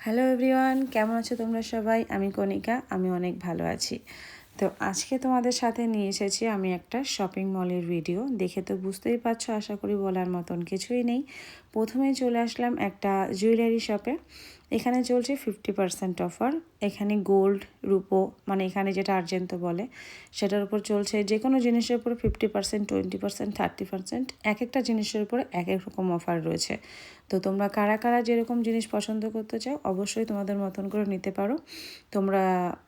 Hello everyone, কেমন আছো তোমরা সবাই? আমি কণিকা, আমি অনেক ভালো আছি। তো আজকে তোমাদের সাথে নিয়ে এসেছি আমি একটা শপিং মলের ভিডিও। দেখে তো বুঝতেই পারছো, আশা করি বলার মতন কিছুই নেই। প্রথমেই চলে আসলাম একটা জুয়েলারি শপে। এখানে চলছে 50% অফার। এখানে গোল্ড, রূপো, মানে এখানে যেটা আর্জেন্টো বলে, সেটার উপর চলছে যে কোনো জিনিসের উপর 50%, 20%, 30%, এক একটা জিনিসের উপরে এক এক রকম অফার রয়েছে। তো তোমরা কারা কারা যেরকম জিনিস পছন্দ করতে চাও অবশ্যই তোমাদের মতন করে নিতে পারো। তোমরা,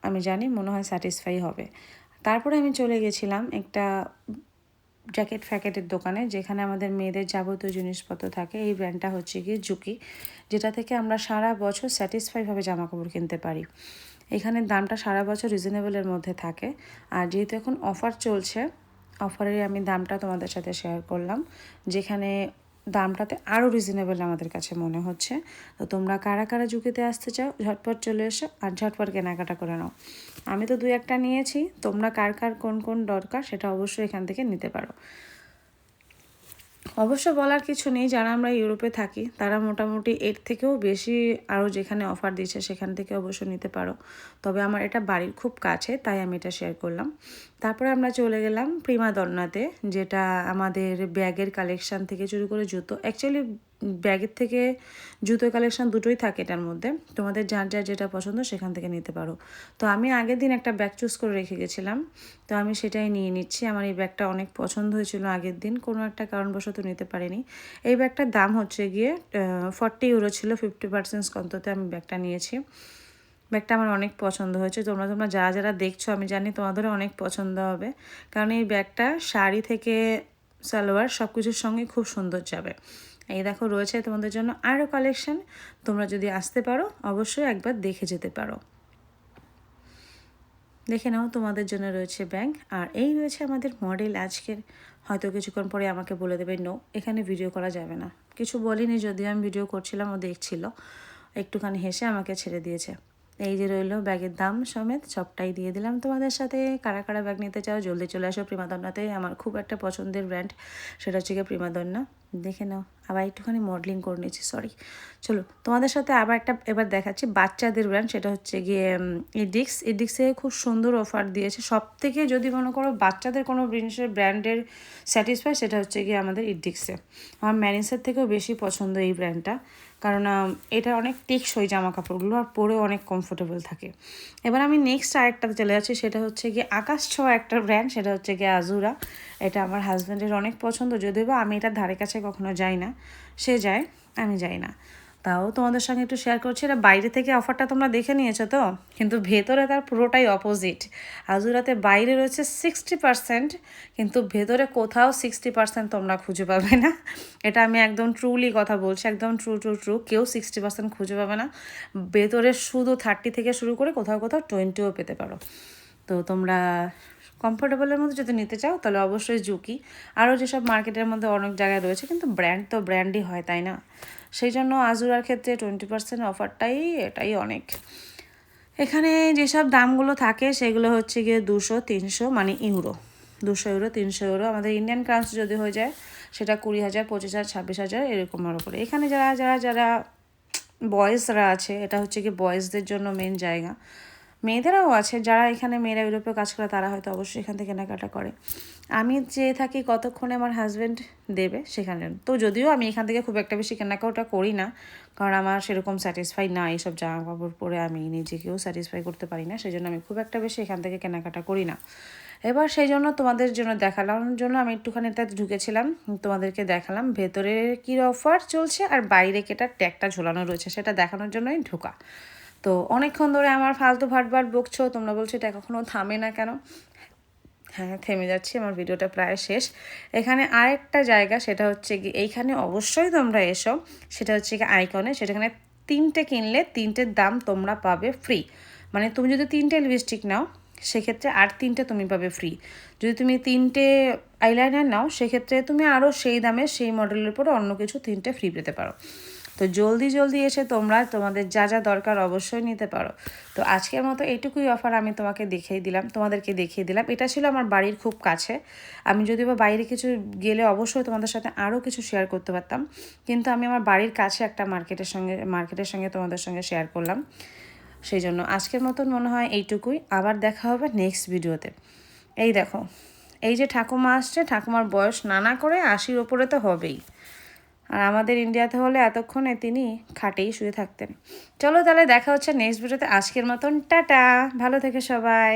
আমি জানি, মনে হয় স্যাটিসফাই হবে। তারপরে আমি চলে গেছিলাম একটা জ্যাকেট ফ্যাকেটের দোকানে, যেখানে আমাদের মেয়েদের যাবতীয় জিনিসপত্র থাকে। এই ব্র্যান্ডটা হচ্ছে গিয়ে জুকি, যেটা থেকে আমরা সারা বছর স্যাটিসফাইভাবে জামা কাপড় কিনতে পারি। এখানে দামটা সারা বছর রিজনেবলের মধ্যে থাকে। আর যেহেতু এখন অফার চলছে, অফারে আমি দামটা তোমাদের সাথে শেয়ার করলাম, যেখানে দামটাতে আরও রিজনেবল আমাদের কাছে মনে হচ্ছে। তো তোমরা কারা কারা জুকিতে আসতে চাও ঝটপট চলে এসো আর ঝটপট কেনাকাটা করে নাও। আমি তো 2-1টা নিয়েছি, তোমরা কার কার কোন কোন দরকার সেটা অবশ্যই এখান থেকে নিতে পারো। অবশ্য বলার কিছু নেই, যারা আমরা ইউরোপে থাকি তারা মোটামুটি এর থেকেও বেশি আরও যেখানে অফার দিচ্ছে সেখান থেকে অবশ্য নিতে পারো। তবে আমার এটা বাড়ির খুব কাছে, তাই আমি এটা শেয়ার করলাম। তারপরে আমরা চলে গেলাম প্রিমাদন্নাতে, যেটা আমাদের ব্যাগের কালেকশান থেকে শুরু করে জুতো, অ্যাকচুয়ালি ব্যাগের থেকে জুতোর কালেকশান দুটোই থাকে এটার মধ্যে। তোমাদের যার যার যেটা পছন্দ সেখান থেকে নিতে পারো। তো আমি আগের দিন একটা ব্যাগ চুজ করে রেখে গেছিলাম, তো আমি সেটাই নিয়ে নিচ্ছি। আমার এই ব্যাগটা অনেক পছন্দ হয়েছিল আগের দিন, কোনো একটা কারণবশত নিতে পারিনি। এই ব্যাগটার দাম হচ্ছে গিয়ে 40 ইউরো ছিল, 50% কন্ততে আমি ব্যাগটা নিয়েছি। ব্যাগটা আমার অনেক পছন্দ হয়েছে। তোমরা যারা যারা দেখছো, আমি জানি তোমাদেরও অনেক পছন্দ হবে, কারণ এই ব্যাগটা শাড়ি থেকে সালোয়ার সব কিছুর সঙ্গে খুব সুন্দর যাবে। এই দেখো, রয়েছে তোমাদের জন্য আরও কালেকশন। তোমরা যদি আসতে পারো অবশ্যই একবার দেখে যেতে পারো। দেখে নাও, তোমাদের জন্য রয়েছে ব্যাগ। আর এই রয়েছে আমাদের মডেল আজকের। হয়তো কিছুক্ষণ পরে আমাকে বলে দেবে নো, এখানে ভিডিও করা যাবে না। কিছু বলিনি, যদিও আমি ভিডিও করছিলাম, ও দেখছিল, একটুখানি হেসে আমাকে ছেড়ে দিয়েছে। এই যে রইলো ব্যাগের দাম সমেত সবটাই দিয়ে দিলাম তোমাদের সাথে। কারা কারা ব্যাগ নিতে চাও জলদি চলে আসো প্রিমাদন্নাতে। আমার খুব একটা পছন্দের ব্র্যান্ড, সেটা হচ্ছে গিয়ে প্রিমাদন্না। দেখে নাও, আবার একটুখানি মডেলিং করে নিয়েছি, সরি। চলো তোমাদের সাথে আবার একটা এবার দেখাচ্ছি বাচ্চাদের ব্র্যান্ড, সেটা হচ্ছে গিয়ে ইডিক্স। ইডিক্সে খুব সুন্দর অফার দিয়েছে। সব থেকে যদি মনে করো বাচ্চাদের কোনো জিনিসের ব্র্যান্ডের স্যাটিসফাই, সেটা হচ্ছে গিয়ে আমাদের ইডিক্সে। আমার ম্যানিসের থেকেও বেশি পছন্দ এই ব্র্যান্ডটা, কারণ এটা অনেক টেকসই জামা কাপড়গুলো, আর পরেও অনেক কমফোর্টেবল থাকে। এবার আমি নেক্সট আরেকটাতে চলে যাচ্ছি, সেটা হচ্ছে গিয়ে আকাশ ছোঁয়া একটা ব্র্যান্ড, সেটা হচ্ছে গিয়ে আজুরা। এটা আমার হাজব্যান্ডের অনেক পছন্দ, যদিও বা আমি এটার ধারে কাছে কখনো যাই না। সে যায়, আমি যাই না। তাও তোমাদের সঙ্গে একটু শেয়ার করছি। এটা বাইরে থেকে অফারটা তোমরা দেখে নিয়েছো তো, কিন্তু ভেতরে তার পুরোটাই অপোজিট। আজুরাতে বাইরে রয়েছে 60%, কিন্তু ভেতরে কোথাও 60% তোমরা খুঁজে পাবে না। এটা আমি একদম ট্রুলি কথা বলছি, একদম ট্রু। কেউ 60% খুঁজে পাবে না। ভেতরে শুধু 30 থেকে শুরু করে কোথাও কোথাও 20ও পেতে পারো। তো তোমরা কমফোর্টেবলের মধ্যে যদি নিতে চাও তাহলে অবশ্যই জুকি। আরও যেসব মার্কেটের মধ্যে অনেক জায়গায় রয়েছে, কিন্তু ব্র্যান্ড তো ব্র্যান্ডই হয়, তাই না? সেই জন্য আজুরার ক্ষেত্রে 20% অফারটাই এটাই অনেক। এখানে যেসব দামগুলো থাকে সেগুলো হচ্ছে গিয়ে 200-300, মানে ইউরো। 200 euro, 300 euro. আমাদের ইন্ডিয়ান কারেন্সি যদি হয়ে যায় সেটা 20,000, 25,000, 26,000 এরকমের ওপরে। এখানে যারা যারা যারা বয়েজরা আছে, এটা হচ্ছে কি বয়েজদের জন্য মেন জায়গা। মেয়েদেরাও আছে, যারা এখানে মেয়েরা ইউরোপে কাজ করে তারা হয়তো অবশ্যই এখান থেকে কেনাকাটা করে। আমি যেয়ে থাকি কতক্ষণে আমার হাজব্যান্ড দেবে সেখানে। তো যদিও আমি এখান থেকে খুব একটা বেশি কেনাকাটা করি না, কারণ আমার সেরকম স্যাটিসফাই না, এইসব জামা কাপড় পরে আমি নিজেকেও স্যাটিসফাই করতে পারি না, সেই জন্য আমি খুব একটা বেশি এখান থেকে কেনাকাটা করি না। এবার সেই জন্য তোমাদের জন্য দেখানোর জন্য আমি একটুখানি এটাতে ঢুকেছিলাম, তোমাদেরকে দেখালাম ভেতরে কী অফার চলছে আর বাইরে কেটার ট্যাগটা ঝোলানো রয়েছে সেটা দেখানোর জন্যই ঢোকা। তো অনেকক্ষণ ধরে আমার ফালতু ভাটভাট বকছো, তোমরা বলছো এটা কখনো থামে না কেন। হ্যাঁ, থেমে যাচ্ছি, আমার ভিডিওটা প্রায় শেষ। এখানে আরেকটা জায়গা, সেটা হচ্ছে কি এইখানে অবশ্যই তোমরা এসো, সেটা হচ্ছে কি আইকনে। সেটাখানে 3টে কিনলে 3টের দাম তোমরা পাবে ফ্রি। মানে তুমি যদি 3টে লিপস্টিক নাও সেক্ষেত্রে আর 3টে তুমি পাবে ফ্রি। যদি তুমি 3টে আইলাইনার নাও সেক্ষেত্রে তুমি আরও সেই দামে সেই মডেলের উপরে অন্য কিছু 3টে ফ্রি পেতে পারো। তো জলদি জলদি এসে তোমরা তোমাদের যা যা দরকার অবশ্যই নিতে পারো। তো আজকের মতো এইটুকুই অফার আমি তোমাদেরকে দেখিয়ে দিলাম। এটা ছিল আমার বাড়ির খুব কাছে। আমি যদিও বা বাইরে কিছু গেলে অবশ্যই তোমাদের সাথে আরও কিছু শেয়ার করতে পারতাম, কিন্তু আমি আমার বাড়ির কাছে একটা মার্কেটের সঙ্গে তোমাদের সঙ্গে শেয়ার করলাম। সেই জন্য আজকের মতন মনে হয় এইটুকুই। আবার দেখা হবে নেক্সট ভিডিওতে। এই দেখো, এই যে ঠাকুমা আসছে, ঠাকুমার বয়স নানা করে 80-র ওপরে তো হবেই। আর আমাদের ইন্ডিয়াতে হলে এতক্ষণে তিনি খাটেই শুয়ে থাকতেন। চলো তাহলে দেখা হচ্ছে নেক্সট ভিডিওতে। আজকের মতন টাটা, ভালো থেকে সবাই।